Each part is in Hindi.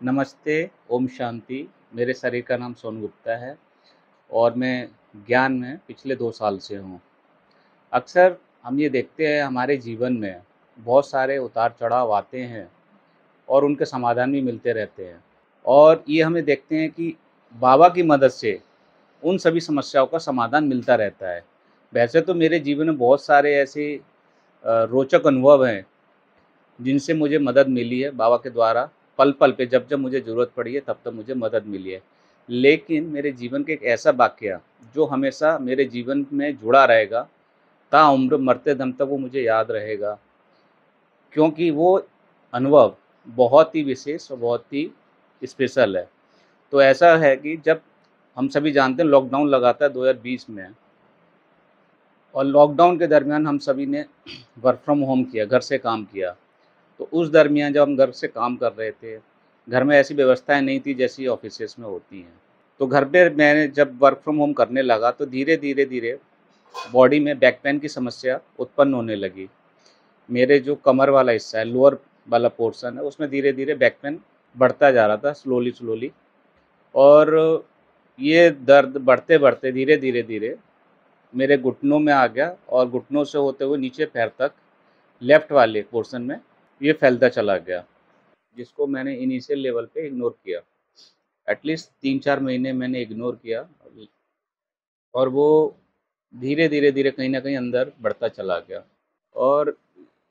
नमस्ते, ओम शांति। मेरे शरीर का नाम सोनू गुप्ता है और मैं ज्ञान में पिछले 2 साल से हूँ। अक्सर हम ये देखते हैं हमारे जीवन में बहुत सारे उतार-चढ़ाव आते हैं और उनके समाधान भी मिलते रहते हैं। और ये हमें देखते हैं कि बाबा की मदद से उन सभी समस्याओं का समाधान मिलता रहता है। वैसे तो मेरे जीवन में बहुत सारे ऐसे रोचक अनुभव हैं जिनसे मुझे मदद मिली है बाबा के द्वारा, पल-पल पे जब-जब मुझे ज़रूरत पड़ी है तब-तब मुझे मदद मिली है। लेकिन मेरे जीवन का एक ऐसा वाक़या जो हमेशा मेरे जीवन में जुड़ा रहेगा, ताउम्र मरते दम तक वो मुझे याद रहेगा, क्योंकि वो अनुभव बहुत ही विशेष और बहुत ही स्पेशल है। तो ऐसा है कि जब हम सभी जानते हैं लॉकडाउन लगा था 2020 में और लॉकडाउन के दरमियान हम सभी ने वर्क फ्रॉम होम किया, घर से काम किया। तो उस दरमियान जब हम घर से काम कर रहे थे, घर में ऐसी व्यवस्थाएँ नहीं थी जैसी ऑफ़िसेज़ में होती हैं। तो घर पे मैंने जब वर्क फ्रॉम होम करने लगा तो धीरे-धीरे बॉडी में बैक पेन की समस्या उत्पन्न होने लगी। मेरे जो कमर वाला हिस्सा है, लोअर वाला पोर्शन है, उसमें धीरे-धीरे बैक पेन बढ़ता जा रहा था स्लोली और ये दर्द बढ़ते-बढ़ते धीरे-धीरे मेरे घुटनों में आ गया और घुटनों से होते हुए नीचे पैर तक लेफ़्ट वाले पोर्शन में ये फैलता चला गया। जिसको मैंने इनिशियल लेवल पे इग्नोर किया। एटलीस्ट 3-4 महीने मैंने इग्नोर किया और वो धीरे-धीरे कहीं न कहीं अंदर बढ़ता चला गया और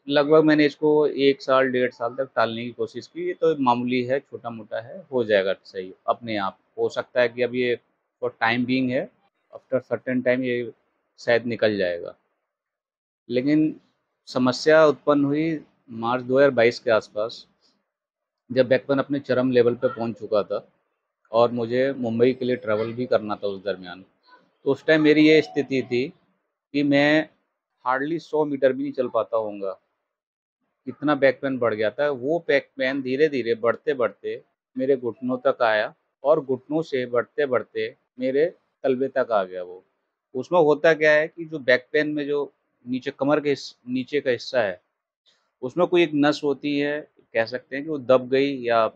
लगभग मैंने इसको 1 साल, 1.5 साल तक टालने की कोशिश की। ये तो मामूली है, छोटा-मोटा है, हो जाएगा सही अपने आप। हो सकता है कि अब ये फॉर टाइम बीइंग है, आफ्टर सर्टेन टाइम ये शायद निकल जाएगा। लेकिन समस्या उत्पन्न हुई मार्च 2022 के आसपास, जब बैक पेन अपने चरम लेवल पे पहुँच चुका था और मुझे मुंबई के लिए ट्रैवल भी करना था उस दरमियान। तो उस टाइम मेरी ये स्थिति थी कि मैं हार्डली 100 मीटर भी नहीं चल पाता होऊँगा, इतना बैक पेन बढ़ गया था। वो बैक पेन धीरे-धीरे बढ़ते-बढ़ते मेरे घुटनों तक आया और घुटनों से बढ़ते-बढ़ते मेरे तलवे तक आ गया वो। उसमें होता क्या है कि जो बैक पेन में जो नीचे कमर के नीचे का हिस्सा है, उसमें कोई एक नस होती है, कह सकते हैं कि वो दब गई या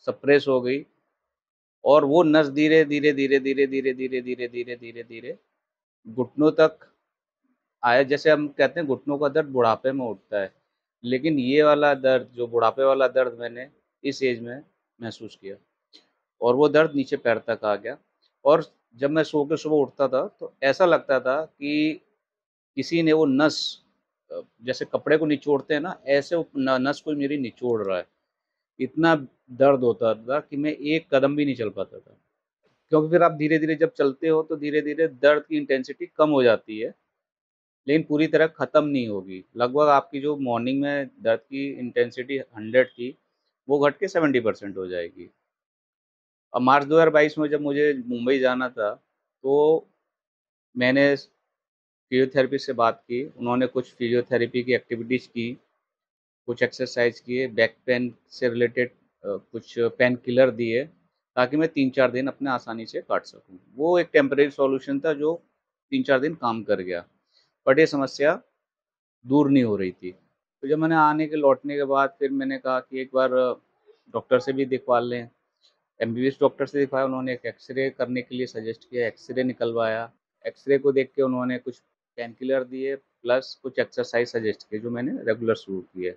सप्रेस हो गई और वो नस धीरे-धीरे घुटनों तक आया। जैसे हम कहते हैं घुटनों का दर्द बुढ़ापे में उठता है, लेकिन ये वाला दर्द जो बुढ़ापे वाला दर्द मैंने इस एज में महसूस किया और वो दर्द नीचे पैर तक आ गया और जब मैं सो के सुबह उठता था, तो ऐसा लगता था कि किसी ने वो नस जैसे कपड़े को निचोड़ते हैं ना, ऐसे वो न नस कोई मेरी निचोड़ रहा है। इतना दर्द होता था कि मैं एक कदम भी नहीं चल पाता था। क्योंकि फिर आप धीरे-धीरे जब चलते हो तो धीरे-धीरे दर्द की इंटेंसिटी कम हो जाती है, लेकिन पूरी तरह ख़त्म नहीं होगी। लगभग आपकी जो मॉर्निंग में दर्द की इंटेंसिटी 100 थी, वो घट के 70% हो जाएगी। अब मार्च 2022 में जब मुझे मुंबई जाना था, तो मैंने फिज़ियोथेरेपिस्ट से बात की, उन्होंने कुछ फिज़ियोथेरेपी की एक्टिविटीज़ की, कुछ एक्सरसाइज़ किए, बैक पेन से रिलेटेड कुछ पेन किलर दिए, ताकि मैं 3-4 दिन अपने आसानी से काट सकूँ। वो एक टेम्परेरी सॉल्यूशन था जो 3-4 दिन काम कर गया, बट ये समस्या दूर नहीं हो रही थी। तो जब मैंने आने के लौटने के बाद फिर मैंने कहा कि एक बार डॉक्टर से भी दिखवा लें। एमबीबीएस डॉक्टर से दिखवाया, उन्होंने एक एक्स-रे करने के लिए सजेस्ट किया, एक्स-रे निकलवाया। एक्स-रे को देख के उन्होंने कुछ पेन किलर दिए प्लस कुछ एक्सरसाइज़ सजेस्ट किए जो मैंने रेगुलर शुरू किए।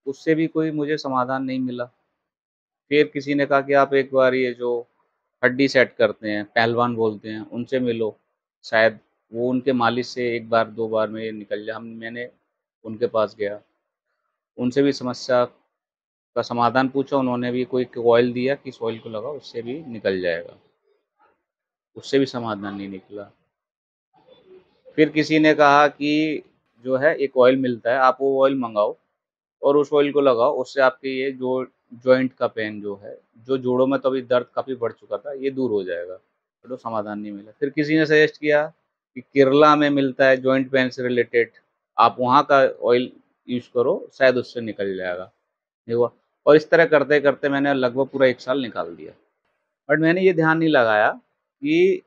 उससे भी कोई मुझे समाधान नहीं मिला। फिर किसी ने कहा कि आप एक बार ये जो हड्डी सेट करते हैं, पहलवान बोलते हैं, उनसे मिलो, शायद वो उनके मालिश से 1 बार 2 बार में ये निकल जाए। हम मैंने उनके पास गया, उनसे भी समस्या का समाधान पूछा, उन्होंने भी कोई ऑयल दिया कि इस ऑयल को लगाओ, उससे भी निकल जाएगा। उससे भी समाधान नहीं निकला। फिर किसी ने कहा कि जो है एक ऑयल मिलता है, आप वो ऑयल मँगाओ और उस ऑयल को लगाओ, उससे आपके ये जो जॉइंट का पेन जो है, जो जोड़ों में तो अभी दर्द काफ़ी बढ़ चुका था, ये दूर हो जाएगा। बट वो समाधान नहीं मिला। फिर किसी ने सजेस्ट किया कि केरला में मिलता है जॉइंट पेन से रिलेटेड, आप वहाँ का ऑयल यूज़ करो, शायद उससे निकल जाएगा। नहीं हुआ और इस तरह करते-करते मैंने लगभग पूरा 1 साल निकाल दिया। बट मैंने ये ध्यान नहीं लगाया कि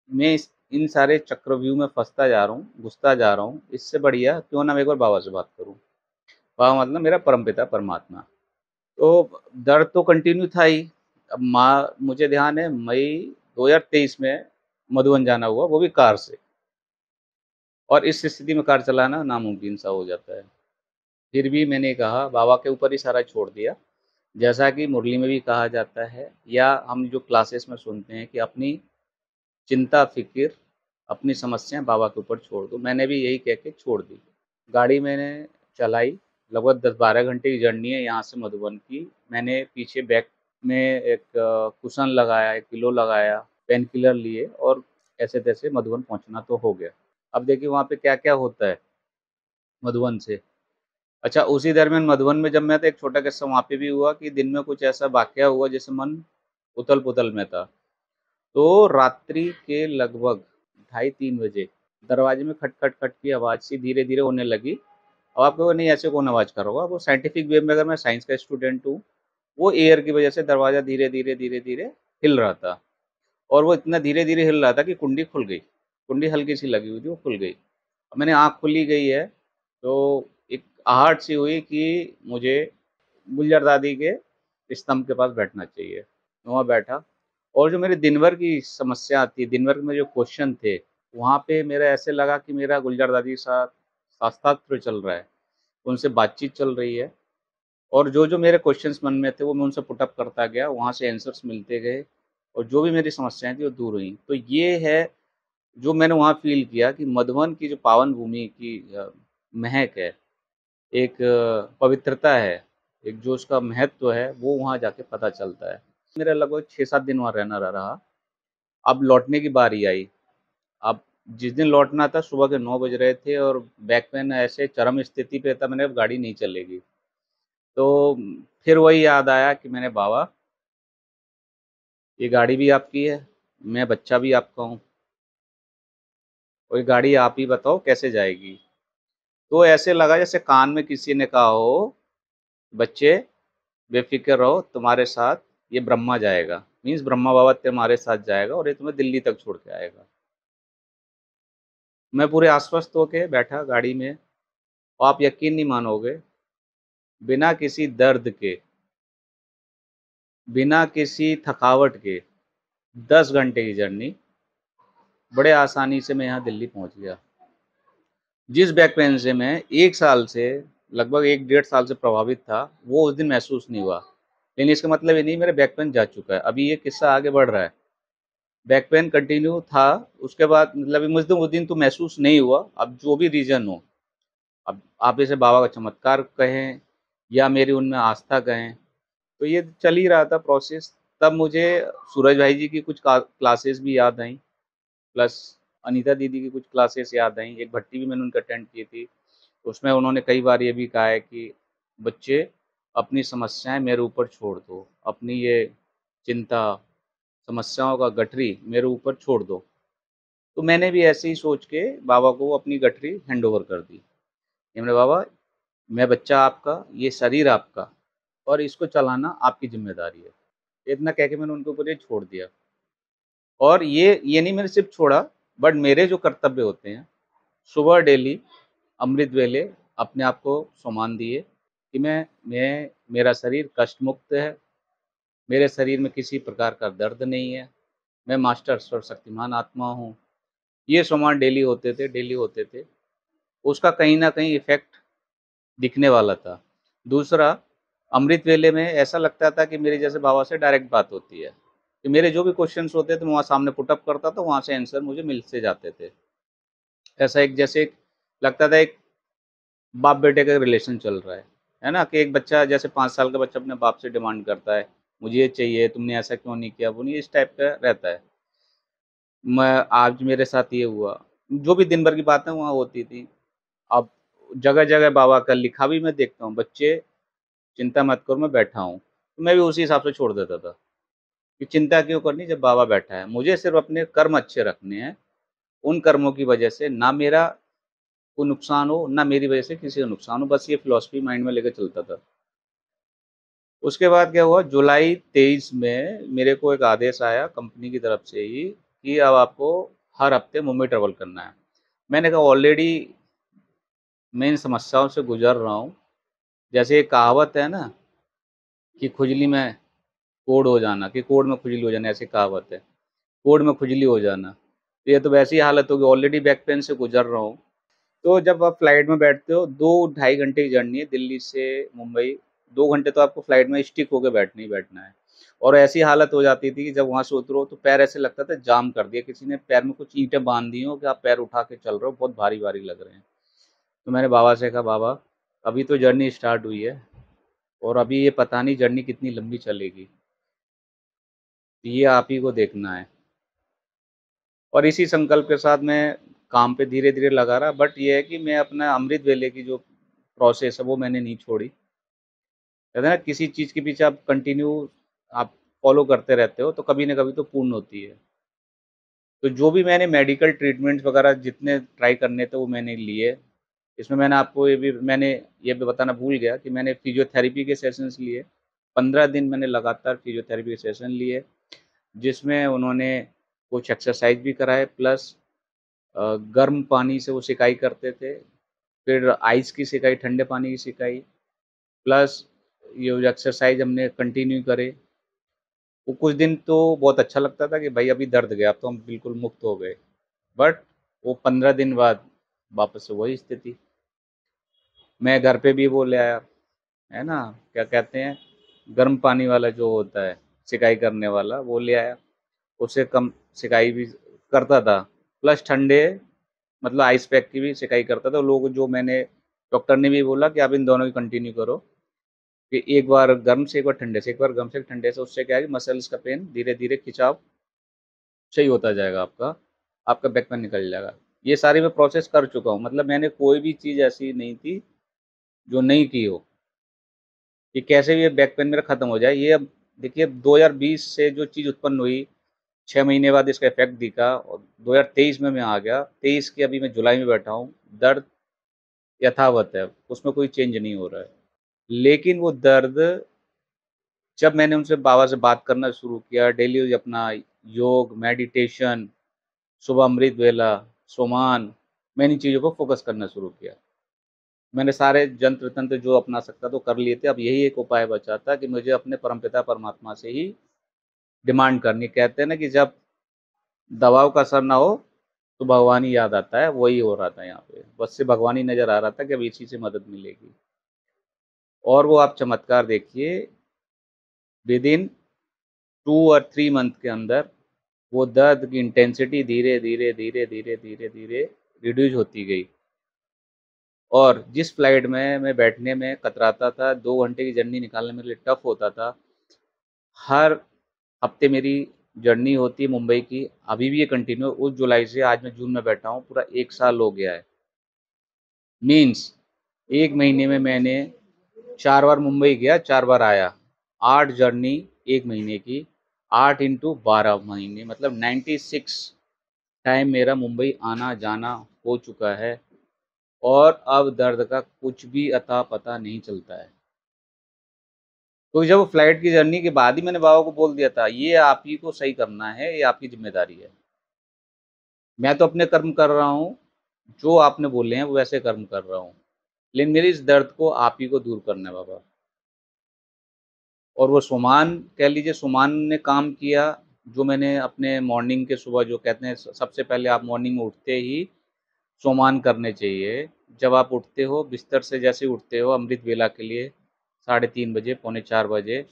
मैं इस इन सारे चक्रव्यूह में फँसता जा रहा हूँ, घुसता जा रहा हूँ। इससे बढ़िया क्यों ना मैं एक बार बाबा से बात करूँ। बाबा मतलब मेरा परमपिता परमात्मा। तो दर्द तो कंटिन्यू था ही। अब माँ मुझे ध्यान है मई 2023 में मधुबन जाना हुआ, वो भी कार से। और इस स्थिति में कार चलाना नामुमकिन सा हो जाता है। फिर भी मैंने कहा बाबा के ऊपर ही सारा छोड़ दिया। जैसा कि मुरली में भी कहा जाता है या हम जो क्लासेस में सुनते हैं कि अपनी चिंता फ़िक्र, अपनी समस्याएँ बाबा के ऊपर छोड़ दो। मैंने भी यही कह के छोड़ दी। गाड़ी मैंने चलाई, लगभग 10-12 घंटे की जर्नी है यहाँ से मधुबन की। मैंने पीछे बैक में एक कुशन लगाया, एक पिलो लगाया, पेन किलर लिए और ऐसे-तैसे मधुबन पहुँचना तो हो गया। अब देखिए वहाँ पे क्या-क्या होता है मधुबन से। अच्छा, उसी दरमियान मधुबन में जब मैं था, एक छोटा किस्सा वहाँ पे भी हुआ कि दिन में कुछ ऐसा वाक़या हुआ जिससे मन उथल-पुथल में था। तो रात्रि के लगभग ढाई 3 बजे दरवाजे में खट-खट-खट की आवाज़ सी धीरे-धीरे होने लगी। अब आप कहोगे नहीं ऐसे कौन आवाज़ कर रहा होगा? वो साइंटिफिक वे में अगर मैं साइंस का स्टूडेंट हूँ, वो एयर की वज़ह से दरवाज़ा धीरे-धीरे, धीरे-धीरे हिल रहा था और वो इतना धीरे-धीरे हिल रहा था कि कुंडी खुल गई। कुंडी हल्की-सी लगी हुई थी, वो खुल गई। अब मैंने आँख खुली गई है, तो एक आहट सी हुई कि मुझे गुलज़र दादी के स्तंभ के पास बैठना चाहिए। मैं वहाँ बैठा और जो मेरे दिन भर की समस्या थी, दिन भर में जो क्वेश्चन थे, वहाँ पे मेरा ऐसे लगा कि मेरा गुलज़र दादी के साथ शास्त्रार्थ चल रहा है, उनसे बातचीत चल रही है और जो-जो मेरे क्वेश्चन्स मन में थे, वो मैं उनसे पुट अप करता गया, वहाँ से आंसर्स मिलते गए और जो भी मेरी समस्याएँ थी, वो दूर हुईं। तो ये है, जो मैंने वहाँ फ़ील किया कि मधुबन की जो पावन भूमि की महक है, एक पवित्रता है, एक जो उसका महत्व है, वो वहाँ जाके पता चलता है। मेरा लगभग 6-7 दिन वहाँ रहना रहा। अब लौटने की बारी आई। अब जिस दिन लौटना था सुबह के 9 बज रहे थे और बैक पेन ऐसे चरम स्थिति पे था, मैंने अब गाड़ी नहीं चलेगी। तो फिर वही याद आया कि मैंने बाबा, ये गाड़ी भी आपकी है, मैं बच्चा भी आपका हूँ और ये गाड़ी आप ही बताओ कैसे जाएगी? तो ऐसे लगा जैसे कान में किसी ने कहा हो, बच्चे बेफ़िक्र रहो, तुम्हारे साथ ये ब्रह्मा जाएगा। मीन्स ब्रह्मा बाबा तुम्हारे साथ जाएगा और ये तुम्हें दिल्ली तक छोड़ के आएगा। मैं पूरे आश्वस्त होके बैठा गाड़ी में और आप यकीन नहीं मानोगे, बिना किसी दर्द के, बिना किसी थकावट के 10 घंटे की जर्नी बड़े आसानी से मैं यहाँ दिल्ली पहुँच गया। जिस बैक पेन से मैं 1 साल से, लगभग 1 डेढ़ साल से प्रभावित था, वो उस दिन महसूस नहीं हुआ। लेकिन इसका मतलब ये नहीं मेरा बैक पेन जा चुका है, अभी ये किस्सा आगे बढ़ रहा है। बैक पेन कंटिन्यू था, उसके बाद मतलब मुझे उस दिन तो महसूस नहीं हुआ, अब जो भी रीज़न हो, अब आप इसे बाबा का चमत्कार कहें या मेरी उनमें आस्था कहें, तो ये चल ही रहा था प्रोसेस। तब मुझे सूरज भाई जी की कुछ क्लासेस भी याद आईं, प्लस अनीता दीदी की कुछ क्लासेस याद आईं। एक भट्टी भी मैंने उनकी अटेंड की थी, उसमें उन्होंने कई बार ये भी कहा है कि बच्चे अपनी समस्याएँ मेरे ऊपर छोड़ दो, अपनी ये चिंता, समस्याओं का गठरी मेरे ऊपर छोड़ दो। तो मैंने भी ऐसे ही सोच के बाबा को अपनी गठरी हैंडओवर कर दी। कि मैंने बाबा, मैं बच्चा आपका, ये शरीर आपका और इसको चलाना आपकी ज़िम्मेदारी है। इतना कह के मैंने उनके ऊपर ये छोड़ दिया। और ये नहीं मैंने सिर्फ़ छोड़ा, बट मेरे जो कर्तव्य होते हैं, सुबह डेली अमृत वेले अपने आप को सम्मान दिए कि मैं मेरा शरीर कष्ट मुक्त है, मेरे शरीर में किसी प्रकार का दर्द नहीं है, मैं मास्टर सर्वशक्तिमान आत्मा हूँ। ये सम्मान डेली होते थे। उसका कहीं न कहीं इफ़ेक्ट दिखने वाला था। दूसरा, अमृत वेले में ऐसा लगता था कि मेरे जैसे बाबा से डायरेक्ट बात होती है, कि मेरे जो भी क्वेश्चन्स होते थे, मैं वहाँ सामने पुट अप करता था, वहाँ से आंसर मुझे मिल से जाते थे। ऐसा एक जैसे एक लगता था एक बाप-बेटे का रिलेशन चल रहा है ना? कि एक बच्चा जैसे 5 साल का बच्चा अपने बाप से डिमांड करता है, मुझे ये चाहिए, तुमने ऐसा क्यों नहीं किया, वो नहीं, इस टाइप का रहता है। मैं आज मेरे साथ ये हुआ, जो भी दिन भर की बातें वहाँ होती थी। अब जगह-जगह बाबा का लिखा भी मैं देखता हूँ, बच्चे चिंता मत करो मैं बैठा हूँ। तो मैं भी उसी हिसाब से छोड़ देता था, कि चिंता क्यों करनी जब बाबा बैठा है। मुझे सिर्फ़ अपने कर्म अच्छे रखने हैं, उन कर्मों की वजह से ना मेरा को नुकसान हो, ना मेरी वजह से किसी को नुकसान हो, बस ये फ़िलॉसफ़ी माइंड में लेके चलता था। उसके बाद क्या हुआ, जुलाई 23 में मेरे को एक आदेश आया कंपनी की तरफ से ही कि अब आपको हर हफ़्ते मुंबई ट्रैवल करना है। मैंने कहा ऑलरेडी मैं इन समस्याओं से गुज़र रहा हूँ। जैसे एक कहावत है ना कि खुजली में कोढ़ हो जाना, कि कोढ़ में खुजली हो जाना, ऐसी कहावत है। कोढ़ में खुजली हो जाना। तो ये तो वैसी हालत होगी, ऑलरेडी बैक पेन से गुजर रहा हूँ। तो जब आप फ्लाइट में बैठते हो, 2 ढाई घंटे की जर्नी है दिल्ली से मुंबई, 2 घंटे तो आपको फ्लाइट में स्टिक होके बैठना ही बैठना है। और ऐसी हालत हो जाती थी कि जब वहाँ से उतरो तो पैर ऐसे लगता था जाम कर दिया, किसी ने पैर में कुछ ईंटें बांध दी हो कि आप पैर उठा के चल रहे हो, बहुत भारी-भारी लग रहे हैं। तो मैंने बाबा से कहा, बाबा अभी तो जर्नी स्टार्ट हुई है और अभी ये पता नहीं जर्नी कितनी लंबी चलेगी, ये आप ही को देखना है। और इसी संकल्प के साथ मैं काम पे धीरे-धीरे लगा रहा, बट ये है कि मैं अपना अमृत वेले की जो प्रोसेस है वो मैंने नहीं छोड़ी। कहते हैं ना, किसी चीज़ के पीछे आप कंटिन्यू आप फॉलो करते रहते हो तो कभी न कभी तो पूर्ण होती है। तो जो भी मैंने मेडिकल ट्रीटमेंट्स वगैरह जितने ट्राई करने थे वो मैंने लिए। इसमें मैंने ये भी बताना भूल गया कि मैंने फिज़ियोथेरेपी के सेशंस लिए। 15 दिन मैंने लगातार फिज़ियोथेरेपी के सेशन लिए, जिसमें उन्होंने कुछ एक्सरसाइज़ भी कराए, प्लस गर्म पानी से वो सिकाई करते थे। फिर आइस की सिकाई, ठंडे पानी की सिकाई, प्लस ये जो एक्सरसाइज़ हमने कंटिन्यू करे। वो कुछ दिन तो बहुत अच्छा लगता था कि भाई अभी दर्द गया, अब तो हम बिल्कुल मुक्त हो गए। बट वो 15 दिन बाद वापस से वही स्थिति। मैं घर पे भी वो ले आया, है ना, क्या कहते हैं, गर्म पानी वाला जो होता है, सिकाई करने वाला, वो ले आया। उससे कम सिकाई भी करता था, प्लस ठंडे मतलब आइस पैक की भी सिकाई करता था। लोग जो मैंने डॉक्टर ने भी बोला कि आप इन दोनों की कंटिन्यू करो, कि एक बार गर्म से एक बार ठंडे से, एक बार गर्म से ठंडे से, उससे क्या है कि मसल्स का पेन धीरे-धीरे खिंचाव सही होता जाएगा आपका, आपका बैक पेन निकल जाएगा। ये सारी मैं प्रोसेस कर चुका हूँ, मतलब मैंने कोई भी चीज़ ऐसी नहीं थी जो नहीं की हो, कि कैसे भी ये बैक पेन मेरा खत्म हो जाए। ये अब देखिए 2020 से जो चीज़ उत्पन्न हुई, 6 महीने बाद इसका इफ़ेक्ट दिखा और 2023 में मैं आ गया। 23 के अभी मैं जुलाई में बैठा हूँ, दर्द यथावत है, उसमें कोई चेंज नहीं हो रहा है। लेकिन वो दर्द, जब मैंने उनसे बाबा से बात करना शुरू किया, डेली अपना योग, मेडिटेशन, सुबह अमृत वेला, सोमान, मैं इन चीज़ों को फ़ोकस करना शुरू किया। मैंने सारे जंत्र-तंत्र जो अपना सकता था वो कर लिए थे, अब यही एक उपाय बचा था कि मुझे अपने परमपिता परमात्मा से ही डिमांड करनी। कहते हैं ना कि जब दवाओं का असर ना हो, तो भगवान ही याद आता है, वही हो रहा था यहाँ पे। बस से भगवान ही नज़र आ रहा था कि अब इसी से मदद मिलेगी। और वो आप चमत्कार देखिए, विदिन 2 और 3 मंथ के अंदर वो दर्द की इंटेंसिटी धीरे-धीरे, धीरे-धीरे, धीरे-धीरे रिड्यूस होती गई। और जिस फ्लाइट में मैं बैठने में कतराता था, 2 घंटे की जर्नी निकालना मेरे लिए टफ़ होता था, हर हफ़्ते मेरी जर्नी होती है मुंबई की, अभी भी ये कंटिन्यू है। उस जुलाई से आज मैं जून में बैठा हूँ, पूरा 1 साल हो गया है। मीन्स 1 महीने में मैंने 4 बार मुंबई गया, 4 बार आया। 8 जर्नी 1 महीने की, 8 इंटू 12 महीने, मतलब 96 टाइम मेरा मुंबई आना-जाना हो चुका है और अब दर्द का कुछ भी अता-पता नहीं चलता है। तो जब फ्लाइट की जर्नी के बाद ही मैंने बाबा को बोल दिया था, ये आप ही को सही करना है, ये आपकी ज़िम्मेदारी है। मैं तो अपने कर्म कर रहा हूँ, जो आपने बोले हैं, वो वैसे कर्म कर रहा हूँ। लेकिन मेरे इस दर्द को आप ही को दूर करना है बाबा। और वो सुमान, कह लीजिए सुमान ने काम किया, जो मैंने अपने मॉर्निंग के सुबह जो कहते हैं सबसे पहले आप मॉर्निंग में उठते ही सोमान करने चाहिए। जब आप उठते हो, बिस्तर से जैसे ही उठते हो अमृत वेला के लिए, 3:30 बजे, पौने 4 बजे,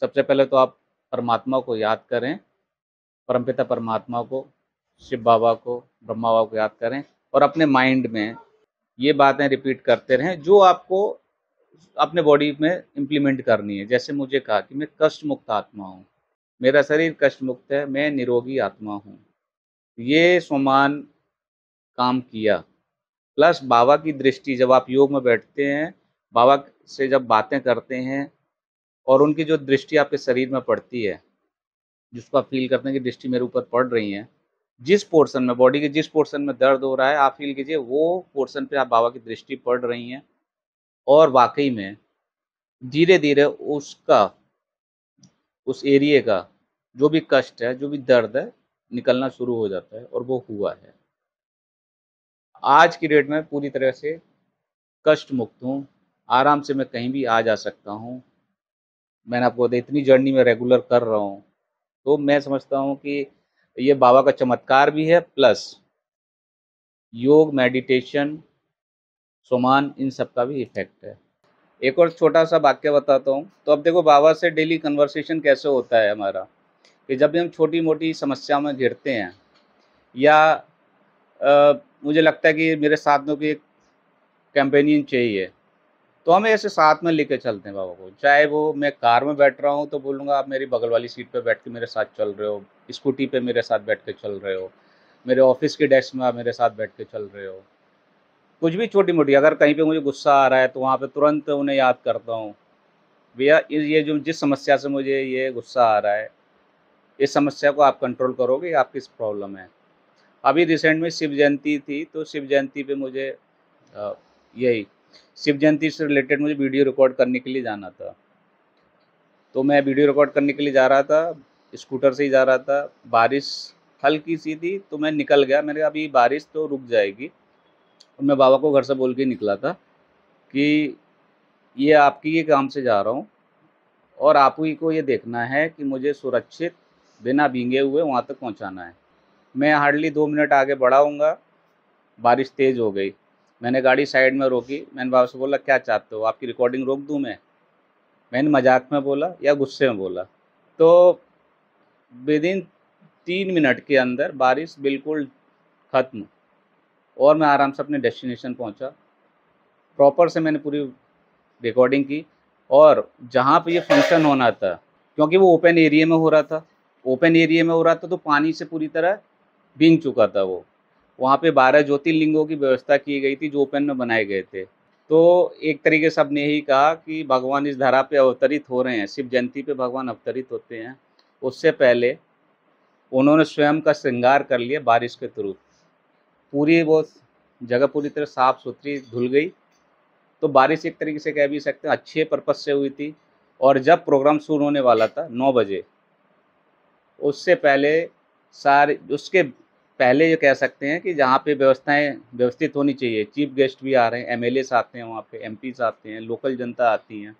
सबसे पहले तो आप परमात्मा को याद करें, परमपिता परमात्मा को, शिव बाबा को, ब्रह्मा बाबा को याद करें और अपने माइंड में ये बातें रिपीट करते रहें जो आपको अपने बॉडी में इम्प्लीमेंट करनी है। जैसे मुझे कहा कि मैं कष्ट मुक्त आत्मा हूँ, मेरा शरीर कष्ट मुक्त है, मैं निरोगी आत्मा हूँ। ये सोमान काम किया, प्लस बाबा की दृष्टि, जब आप योग में बैठते हैं, बाबा से जब बातें करते हैं और उनकी जो दृष्टि आपके शरीर में पड़ती है, जिसको आप फ़ील करते हैं कि दृष्टि मेरे ऊपर पड़ रही है, जिस पोर्शन में, बॉडी के जिस पोर्शन में दर्द हो रहा है, आप फ़ील कीजिए वो पोर्शन पे आप बाबा की दृष्टि पड़ रही है और वाक़ई में धीरे-धीरे उसका, उस एरिये का जो भी कष्ट है, जो भी दर्द है, निकलना शुरू हो जाता है और वो हुआ है। आज की डेट में पूरी तरह से कष्ट मुक्त हूँ, आराम से मैं कहीं भी आ जा सकता हूँ। मैंने आपको बताया इतनी जर्नी में रेगुलर कर रहा हूँ, तो मैं समझता हूँ कि ये बाबा का चमत्कार भी है, प्लस योग, मेडिटेशन, सुमान, इन सब का भी इफ़ेक्ट है। एक और छोटा-सा वाक़या बताता हूँ, तो अब देखो बाबा से डेली कन्वर्सेशन कैसे होता है हमारा, कि जब भी हम छोटी-मोटी समस्या में घिरते हैं या मुझे लगता है कि मेरे साथ में कोई एक कंपेनियन चाहिए, तो हम ऐसे साथ में लेके चलते हैं बाबा को। चाहे वो मैं कार में बैठ रहा हूँ तो बोलूँगा आप मेरी बगल वाली सीट पे बैठ के मेरे साथ चल रहे हो, स्कूटी पे मेरे साथ बैठ के चल रहे हो, मेरे ऑफ़िस के डेस्क में आप मेरे साथ बैठ के चल रहे हो। कुछ भी छोटी-मोटी अगर कहीं पे मुझे गुस्सा आ रहा है तो वहाँ पे तुरंत उन्हें याद करता हूँ, भैया ये जो जिस समस्या से मुझे ये गुस्सा आ रहा है, इस समस्या को आप कंट्रोल करोगे, आपकी इस प्रॉब्लम है। अभी रिसेंट में शिव जयंती थी, तो शिव जयंती पे मुझे अ, यही शिव जयंती से रिलेटेड मुझे वीडियो रिकॉर्ड करने के लिए जाना था। तो मैं वीडियो रिकॉर्ड करने के लिए जा रहा था, स्कूटर से ही जा रहा था, बारिश हल्की-सी थी, तो मैं निकल गया, मैंने कहा अभी बारिश तो रुक जाएगी। और मैं बाबा को घर से बोल के निकला था कि ये आपकी ही काम से जा रहा हूँ और आप ही को ये देखना है कि मुझे सुरक्षित बिना भीगे हुए वहाँ तक पहुँचाना है। मैं हार्डली 2 मिनट आगे बढ़ाऊँगा, बारिश तेज़ हो गई। मैंने गाड़ी साइड में रोकी, मैंने बाबा से बोला क्या चाहते हो, आपकी रिकॉर्डिंग रोक दूँ मैं? मैंने मज़ाक में बोला या गुस्से में बोला? तो विदिन 3 मिनट के अंदर बारिश बिल्कुल ख़त्म और मैं आराम से अपने डेस्टिनेशन पहुँचा। प्रॉपर से मैंने पूरी रिकॉर्डिंग की और जहाँ पे ये फंक्शन होना था, क्योंकि वो ओपन एरिया में हो रहा था, ओपन एरिया में हो रहा था तो पानी से पूरी तरह भीग चुका था वो। वहाँ पे 12 ज्योतिर्लिंगों की व्यवस्था की गई थी जो ओपन में बनाए गए थे। तो एक तरीके से सबने यही कहा कि भगवान इस धरा पे अवतरित हो रहे हैं, शिव जयंती पे भगवान अवतरित होते हैं। उससे पहले उन्होंने स्वयं का श्रृंगार कर लिया बारिश के थ्रू। पूरी वो जगह पूरी तरह साफ-सुथरी धुल गई। तो बारिश एक तरीके से कह भी सकते हैं अच्छे पर्पज़ से हुई थी और जब प्रोग्राम शुरू होने वाला था 9 बजे, उससे पहले सारे उसके पहले ये कह सकते हैं कि जहाँ पे व्यवस्थाएँ व्यवस्थित होनी चाहिए, चीफ गेस्ट भी आ रहे हैं, एमएलएज़ आते हैं वहाँ पे, एमपीज़ आते हैं, लोकल जनता आती हैं,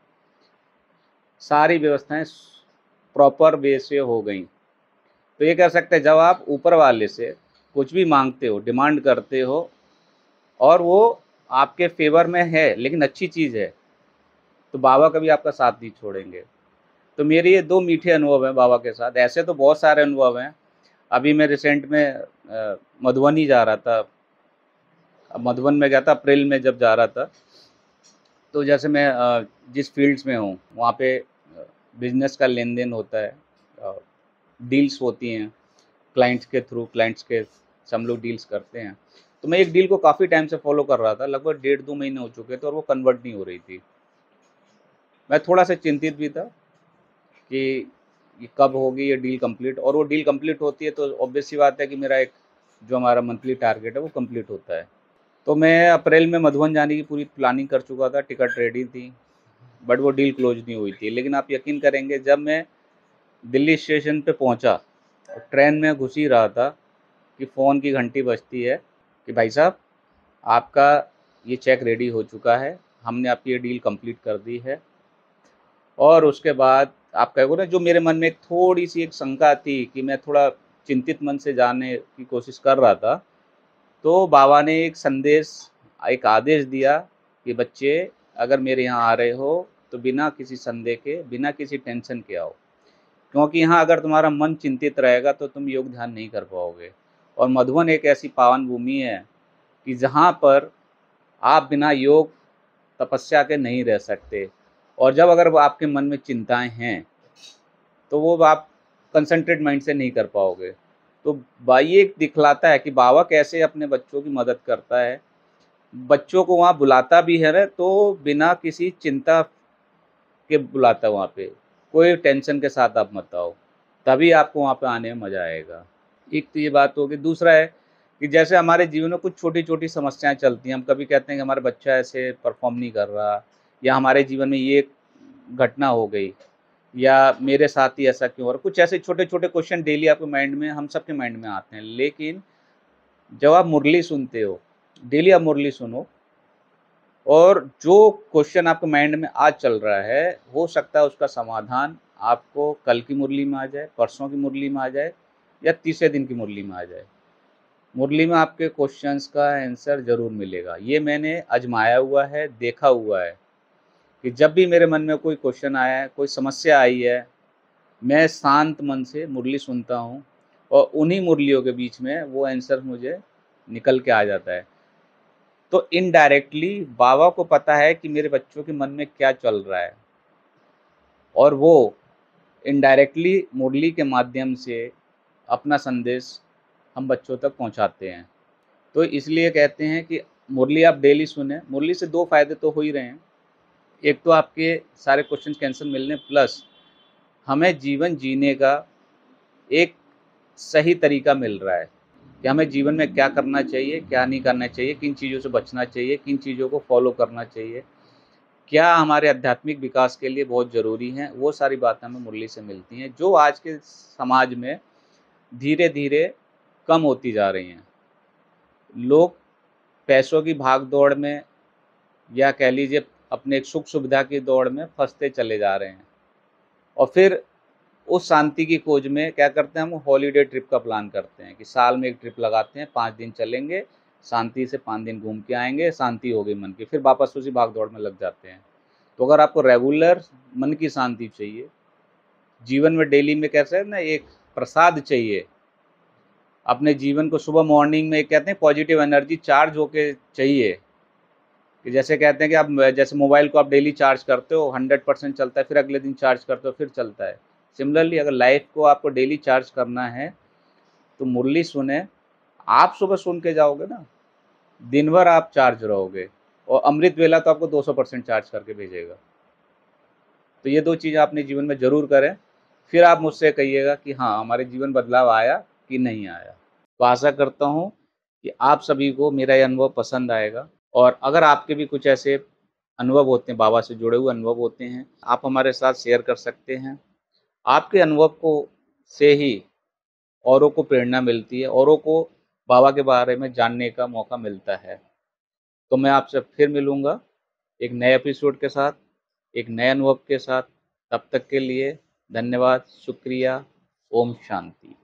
सारी व्यवस्थाएँ प्रॉपर वे से हो गईं। तो ये कह सकते हैं जब आप ऊपर वाले से कुछ भी माँगते हो, डिमांड करते हो और वो आपके फ़ेवर में है, लेकिन अच्छी चीज़ है, तो बाबा कभी आपका साथ नहीं छोड़ेंगे। तो मेरे ये 2 मीठे अनुभव हैं बाबा के साथ, ऐसे तो बहुत सारे अनुभव हैं। अभी मैं रिसेंट में मधुबनी जा रहा था, मधुबन में गया था अप्रैल में जब जा रहा था, तो जैसे मैं जिस फ़ील्ड्स में हूँ, वहाँ पे बिज़नेस का लेन-देन होता है, अ, डील्स होती हैं, क्लाइंट्स के थ्रू, क्लाइंट्स के से हम लोग डील्स करते हैं। तो मैं एक डील को काफ़ी टाइम से फ़ॉलो कर रहा था, लगभग डेढ़ 2 महीने हो चुके थे और वो कन्वर्ट नहीं हो रही थी। मैं थोड़ा-सा चिंतित भी था कि ये कब होगी ये डील कंप्लीट, और वो डील कंप्लीट होती है तो ऑब्वियस सी बात है कि मेरा एक जो हमारा मंथली टारगेट है वो कंप्लीट होता है। तो मैं अप्रैल में मधुबन जाने की पूरी प्लानिंग कर चुका था, टिकट रेडी थी, बट वो डील क्लोज़ नहीं हुई थी। लेकिन आप यकीन करेंगे जब मैं दिल्ली स्टेशन पे पहुँचा, ट्रेन में घुस ही रहा था कि फ़ोन की घंटी बजती है कि भाई साहब आपका ये चेक रेडी हो चुका है, हमने आपकी ये डील कंप्लीट कर दी है। और उसके बाद आप कहोगे ना जो मेरे मन में एक थोड़ी-सी एक शंका थी कि मैं थोड़ा चिंतित मन से जाने की कोशिश कर रहा था, तो बाबा ने एक संदेश, एक आदेश दिया कि बच्चे अगर मेरे यहाँ आ रहे हो, तो बिना किसी संदेह के, बिना किसी टेंशन के आओ। क्योंकि यहाँ अगर तुम्हारा मन चिंतित रहेगा तो तुम योग ध्यान नहीं कर पाओगे। और मधुबन एक ऐसी पावन भूमि है कि जहाँ पर आप बिना योग तपस्या के नहीं रह सकते। और जब अगर वो आपके मन में चिंताएँ हैं, तो वो आप कंसंट्रेट माइंड से नहीं कर पाओगे। तो ये दिखलाता है कि बाबा कैसे अपने बच्चों की मदद करता है। बच्चों को वहाँ बुलाता भी है ना, तो बिना किसी चिंता के बुलाता है वहाँ पे। कोई टेंशन के साथ आप मत आओ, तभी आपको वहाँ पे आने में मज़ा आएगा। एक तो ये बात हो गई, दूसरा है कि जैसे हमारे जीवन में कुछ छोटी-छोटी समस्याएँ चलती हैं, हम कभी कहते हैं कि हमारा बच्चा ऐसे परफ़ॉर्म नहीं कर रहा, या हमारे जीवन में ये घटना हो गई, या मेरे साथ ही ऐसा क्यों हो रहा है? कुछ ऐसे छोटे-छोटे क्वेश्चन डेली आपके माइंड में, हम सबके माइंड में आते हैं। लेकिन जब आप मुरली सुनते हो, डेली आप मुरली सुनो, और जो क्वेश्चन आपके माइंड में आज चल रहा है, हो सकता है उसका समाधान आपको कल की मुरली में आ जाए, परसों की मुरली में आ जाए या तीसरे दिन की मुरली में आ जाए। मुरली में आपके क्वेश्चंस का आंसर ज़रूर मिलेगा। ये मैंने आज़माया हुआ है, देखा हुआ है कि जब भी मेरे मन में कोई क्वेश्चन आया है, कोई समस्या आई है, मैं शांत मन से मुरली सुनता हूँ और उन्हीं मुरलियों के बीच में वो आंसर मुझे निकल के आ जाता है। तो इनडायरेक्टली बाबा को पता है कि मेरे बच्चों के मन में क्या चल रहा है और वो इनडायरेक्टली मुरली के माध्यम से अपना संदेश हम बच्चों तक पहुंचाते हैं। तो इसलिए कहते हैं कि मुरली आप डेली सुने। मुरली से 2 फ़ायदे तो हो ही रहे हैं। एक तो आपके सारे क्वेश्चन के आंसर मिलने प्लस हमें जीवन जीने का एक सही तरीका मिल रहा है कि हमें जीवन में क्या करना चाहिए, क्या नहीं करना चाहिए, किन चीज़ों से बचना चाहिए, किन चीज़ों को फॉलो करना चाहिए, क्या हमारे आध्यात्मिक विकास के लिए बहुत ज़रूरी हैं, वो सारी बातें हमें मुरली से मिलती हैं, जो आज के समाज में धीरे-धीरे कम होती जा रही हैं। लोग पैसों की भाग-दौड़ में या कह लीजिए अपने एक सुख-सुविधा की दौड़ में फँसते चले जा रहे हैं और फिर उस शांति की खोज में क्या करते हैं, हम हॉलिडे ट्रिप का प्लान करते हैं कि साल में 1 ट्रिप लगाते हैं, 5 दिन चलेंगे, शांति से 5 दिन घूम के आएँगे, शांति हो गई मन की, फिर वापस उसी भाग-दौड़ में लग जाते हैं। तो अगर आपको रेगुलर मन की शांति चाहिए, जीवन में डेली में कैसे है ना एक प्रसाद चाहिए, अपने जीवन को सुबह मॉर्निंग में एक कहते हैं पॉजिटिव एनर्जी चार्ज होके चाहिए, कि जैसे कहते हैं कि आप जैसे मोबाइल को आप डेली चार्ज करते हो 100% चलता है, फिर अगले दिन चार्ज करते हो फिर चलता है। सिमिलरली अगर लाइफ को आपको डेली चार्ज करना है तो मुरली सुने। आप सुबह सुन के जाओगे ना, दिन भर आप चार्ज रहोगे और अमृत वेला तो आपको 200% चार्ज करके भेजेगा। तो ये 2 चीज़ें अपने जीवन में ज़रूर करें, फिर आप मुझसे कहिएगा कि हाँ, हमारे जीवन बदलाव आया कि नहीं आया। तो आशा करता हूँ कि आप सभी को मेरा ये अनुभव पसंद आएगा और अगर आपके भी कुछ ऐसे अनुभव होते हैं, बाबा से जुड़े हुए अनुभव होते हैं, आप हमारे साथ शेयर कर सकते हैं। आपके अनुभव को से ही औरों को प्रेरणा मिलती है, औरों को बाबा के बारे में जानने का मौका मिलता है। तो मैं आपसे फिर मिलूँगा एक नए एपिसोड के साथ, एक नए अनुभव के साथ। तब तक के लिए धन्यवाद, शुक्रिया, ओम शांति।